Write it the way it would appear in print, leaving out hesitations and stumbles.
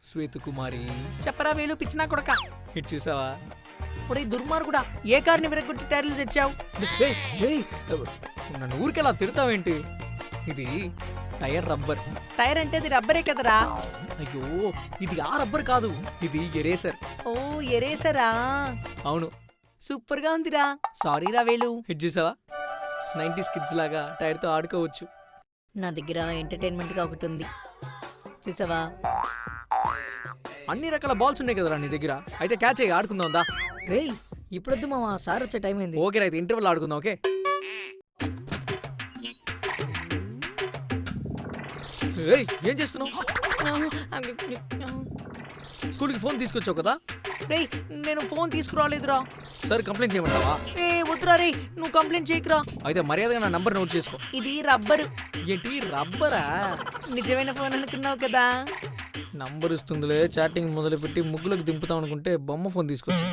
శ్వేతకుమారి చెప్పరా వేలు పిచ్చినా కొడక. హిట్ చూసావా? ఇప్పుడు ఈ దుర్మార్గుడా ఏ కార్ని విరగొట్టి టైర్లు తెచ్చావు? ఏయ్, ఏయ్, నన్ను ఊరికెలా తిడతావేంటి? ఇది టైర్ రబ్బర్. టైర్ అంటే అది రబ్బరే కదరా. అయ్యో, ఇది ఆ రబ్బర్ కాదు, ఇది ఎరేసర్. ఓ ఎరేసరా, అవును. సూపర్ గా ఉందిరా. సారీ రా వేలు. హిట్ చూసావా? 90s కిడ్స్ లాగా టైర్తో ఆడుకోవచ్చు. నా దగ్గర ఎంటర్టైన్మెంట్ గా ఒకటి ఉంది, చూసావా? అన్ని రకాల బాల్స్ ఉన్నాయి కదరా నీ దగ్గర. అయితే క్యాచ్ అయ్యి ఆడుకుందాం దా. రేయ్ ఇప్పుడొద్దు మామ, సార్ వచ్చే టైం అయింది. ఓకే రైతే ఇంటర్వెల్ ఆడుకుందాం. ఓకే. ఏయ్, ఏం చేస్తున్నావు? స్కూల్కి ఫోన్ తీసుకొచ్చావు కదా? రేయ్ నేను ఫోన్ తీసుకురాలేదురా. సరే కంప్లైంట్ చేయమంటావా? ఏ వద్దురా రే, నువ్వు కంప్లైంట్ చేయకురా. అయితే మర్యాదగా నా నంబర్ నోట్ చేసుకో. ఇది రబ్బరు. ఏంటి రబ్బరా? నిజమైన ఫోన్ అనుకున్నావు కదా. నంబర్ ఇస్తుందిలే, చాటింగ్ మొదలుపెట్టి ముగ్గులకు దింపుతాం అనుకుంటే బొమ్మ ఫోన్ తీసుకొచ్చా.